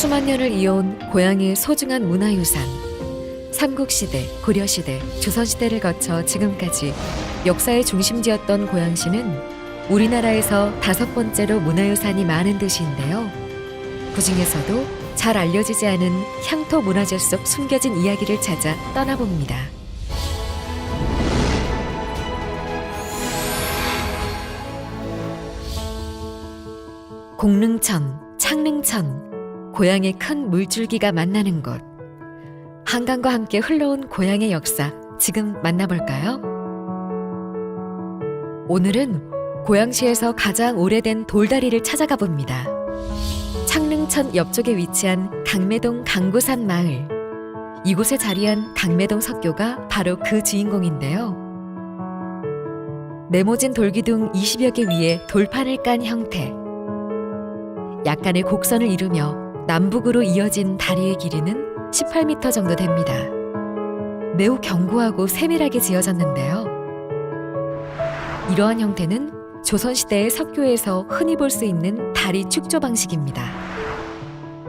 수만 년을 이어온 고향의 소중한 문화유산. 삼국시대, 고려시대, 조선시대를 거쳐 지금까지 역사의 중심지였던 고양시는 우리나라에서 5번째로 문화유산이 많은 도시인데요. 그중에서도 잘 알려지지 않은 향토 문화재 속 숨겨진 이야기를 찾아 떠나봅니다. 공릉천, 창릉천, 고향의 큰 물줄기가 만나는 곳. 한강과 함께 흘러온 고향의 역사, 지금 만나볼까요? 오늘은 고양시에서 가장 오래된 돌다리를 찾아가 봅니다. 창릉천 옆쪽에 위치한 강매동 강구산 마을. 이곳에 자리한 강매동 석교가 바로 그 주인공인데요. 네모진 돌기둥 20여 개 위에 돌판을 깐 형태. 약간의 곡선을 이루며 남북으로 이어진 다리의 길이는 18m 정도 됩니다. 매우 견고하고 세밀하게 지어졌는데요. 이러한 형태는 조선시대의 석교에서 흔히 볼 수 있는 다리 축조 방식입니다.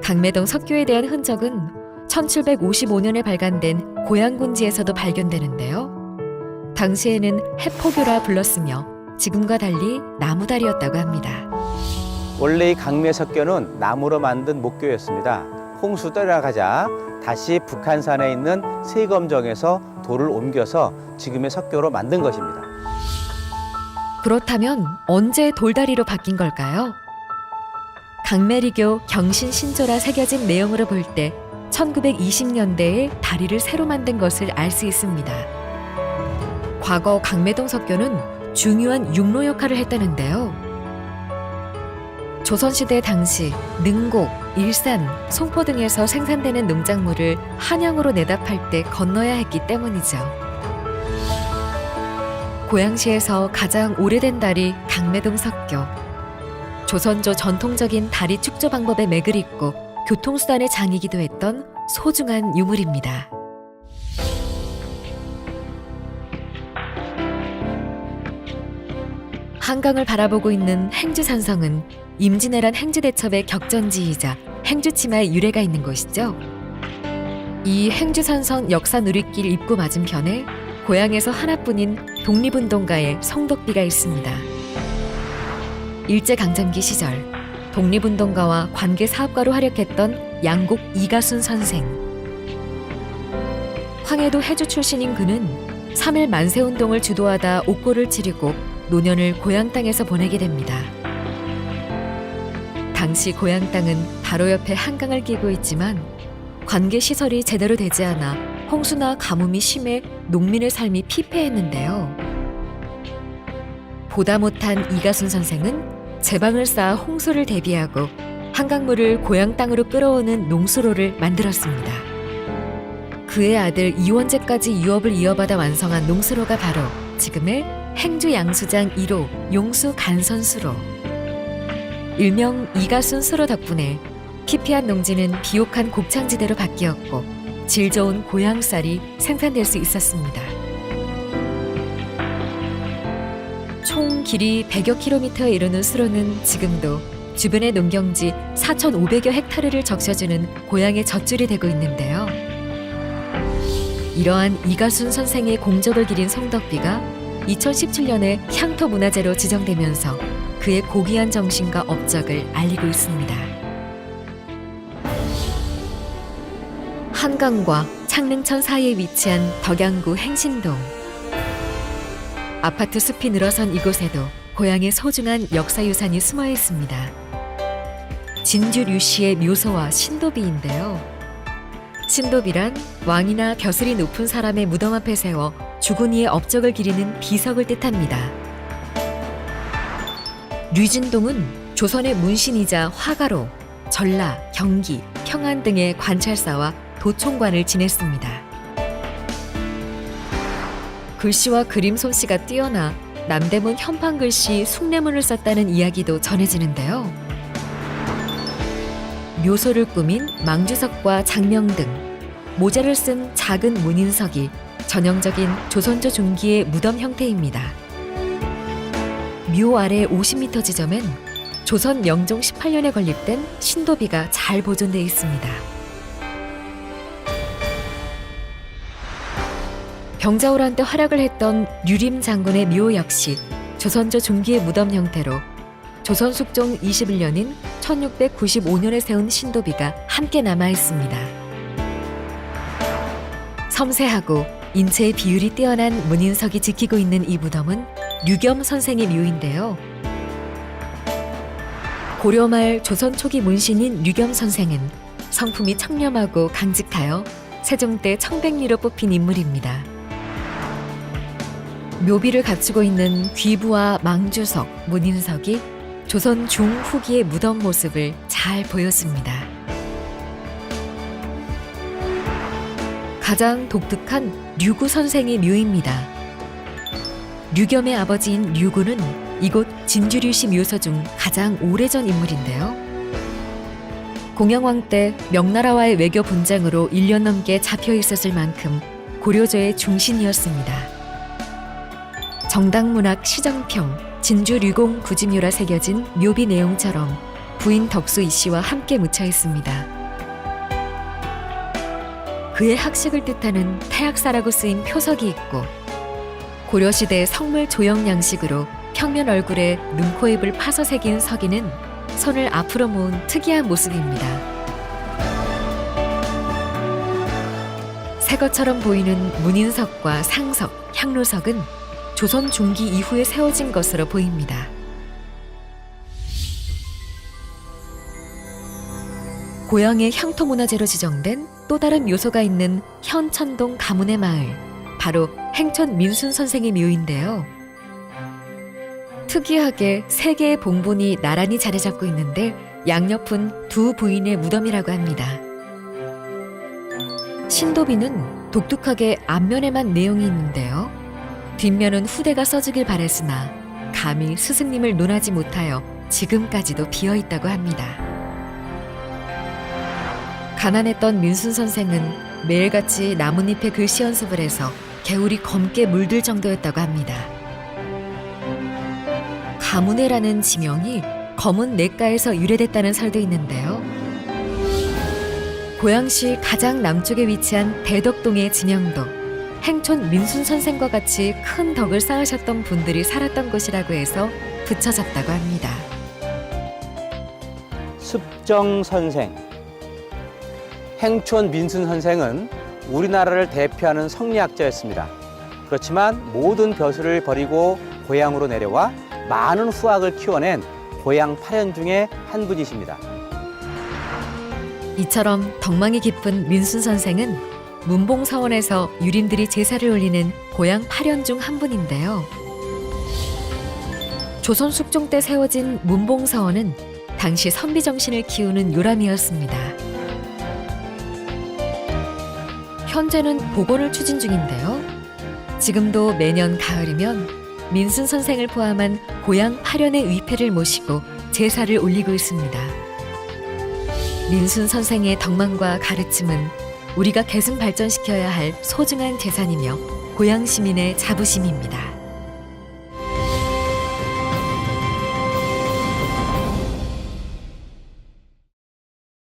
강매동 석교에 대한 흔적은 1755년에 발간된 고양군지에서도 발견되는데요. 당시에는 해포교라 불렀으며 지금과 달리 나무다리였다고 합니다. 원래 이 강매석교는 나무로 만든 목교였습니다. 홍수 따라가자 다시 북한산에 있는 세검정에서 돌을 옮겨서 지금의 석교로 만든 것입니다. 그렇다면 언제 돌다리로 바뀐 걸까요? 강매리교 경신신조라 새겨진 내용으로 볼 때 1920년대에 다리를 새로 만든 것을 알 수 있습니다. 과거 강매동 석교는 중요한 육로 역할을 했다는데요. 조선시대 당시 능곡, 일산, 송포 등에서 생산되는 농작물을 한양으로 내다 팔 때 건너야 했기 때문이죠. 고양시에서 가장 오래된 다리 강매동 석교. 조선조 전통적인 다리 축조 방법의 맥을 잇고 교통수단의 장이기도 했던 소중한 유물입니다. 한강을 바라보고 있는 행주산성은 임진왜란 행주대첩의 격전지이자 행주치마의 유래가 있는 곳이죠. 이 행주산성 역사 누리길 입구 맞은편에 고향에서 하나뿐인 독립운동가의 성덕비가 있습니다. 일제강점기 시절 독립운동가와 관계사업가로 활약했던 양곡 이가순 선생. 황해도 해주 출신인 그는 3.1 만세운동을 주도하다 옥고를 치르고 노년을 고향 땅에서 보내게 됩니다. 당시 고향 땅은 바로 옆에 한강을 끼고 있지만 관계 시설이 제대로 되지 않아 홍수나 가뭄이 심해 농민의 삶이 피폐했는데요. 보다 못한 이가순 선생은 제방을 쌓아 홍수를 대비하고 한강물을 고향 땅으로 끌어오는 농수로를 만들었습니다. 그의 아들 이원재까지 유업을 이어받아 완성한 농수로가 바로 지금의 행주 양수장 1호 용수 간선수로. 일명 이가순 수로 덕분에 피폐한 농지는 비옥한 곡창지대로 바뀌었고 질 좋은 고향 쌀이 생산될 수 있었습니다. 총 길이 100여 킬로미터에 이르는 수로는 지금도 주변의 농경지 4,500여 헥타르를 적셔주는 고향의 젖줄이 되고 있는데요. 이러한 이가순 선생의 공적을 기린 성덕비가 2017년에 향토 문화재로 지정되면서 그의 고귀한 정신과 업적을 알리고 있습니다. 한강과 창릉천 사이에 위치한 덕양구 행신동. 아파트 숲이 늘어선 이곳에도 고향의 소중한 역사유산이 숨어 있습니다. 진주 류씨의 묘소와 신도비인데요. 신도비란 왕이나 벼슬이 높은 사람의 무덤 앞에 세워 죽은 이의 업적을 기리는 비석을 뜻합니다. 류진동은 조선의 문신이자 화가로 전라, 경기, 평안 등의 관찰사와 도총관을 지냈습니다. 글씨와 그림 솜씨가 뛰어나 남대문 현판글씨 숭례문을 썼다는 이야기도 전해지는데요. 묘소를 꾸민 망주석과 장명 등 모자를 쓴 작은 문인석이 전형적인 조선조 중기의 무덤 형태입니다. 묘 아래 50m 지점엔 조선 영종 18년에 건립된 신도비가 잘 보존되어 있습니다. 병자호란 때 활약을 했던 류림 장군의 묘 역시 조선조 중기의 무덤 형태로 조선 숙종 21년인 1695년에 세운 신도비가 함께 남아 있습니다. 섬세하고 인체의 비율이 뛰어난 문인석이 지키고 있는 이 무덤은 류겸 선생의 묘인데요. 고려 말 조선 초기 문신인 류겸 선생은 성품이 청렴하고 강직하여 세종 때 청백리로 뽑힌 인물입니다. 묘비를 갖추고 있는 귀부와 망주석, 문인석이 조선 중후기의 무덤 모습을 잘 보여줍니다. 가장 독특한 류구 선생의 묘입니다. 류겸의 아버지인 류구는 이곳 진주류시 묘소 중 가장 오래전 인물인데요. 공양왕 때 명나라와의 외교 분쟁으로 1년 넘게 잡혀 있었을 만큼 고려조의 중신이었습니다. 정당문학 시정평 진주류공 구지묘라 새겨진 묘비 내용처럼 부인 덕수 이씨와 함께 묻혀 있습니다. 그의 학식을 뜻하는 태학사라고 쓰인 표석이 있고 고려시대 성물 조형 양식으로 평면 얼굴에 눈, 코, 입을 파서 새긴 석이는 손을 앞으로 모은 특이한 모습입니다. 새 것처럼 보이는 문인석과 상석, 향로석은 조선 중기 이후에 세워진 것으로 보입니다. 고향의 향토문화재로 지정된 또 다른 묘소가 있는 현천동 가문의 마을, 바로 행천 민순 선생의 묘인데요. 특이하게 세 개의 봉분이 나란히 자리 잡고 있는데 양옆은 두 부인의 무덤이라고 합니다. 신도비는 독특하게 앞면에만 내용이 있는데요. 뒷면은 후대가 써주길 바랬으나 감히 스승님을 논하지 못하여 지금까지도 비어있다고 합니다. 가난했던 민순 선생은 매일같이 나뭇잎에 글씨 연습을 해서 개울이 검게 물들 정도였다고 합니다. 가문회라는 지명이 검은 냇가에서 유래됐다는 설도 있는데요. 고양시 가장 남쪽에 위치한 대덕동의 진영도 행촌 민순 선생과 같이 큰 덕을 쌓으셨던 분들이 살았던 곳이라고 해서 붙여졌다고 합니다. 습정 선생. 행촌 민순 선생은 우리나라를 대표하는 성리학자였습니다. 그렇지만 모든 벼슬을 버리고 고향으로 내려와 많은 후학을 키워낸 고향 8현 중에 한 분이십니다. 이처럼 덕망이 깊은 민순 선생은 문봉서원에서 유림들이 제사를 올리는 고향 8현 중 한 분인데요. 조선 숙종 때 세워진 문봉서원은 당시 선비 정신을 키우는 요람이었습니다. 현재는 복원을 추진 중인데요. 지금도 매년 가을이면 민순 선생을 포함한 고향 8현의 위패를 모시고 제사를 올리고 있습니다. 민순 선생의 덕망과 가르침은 우리가 계승 발전시켜야 할 소중한 재산이며 고향 시민의 자부심입니다.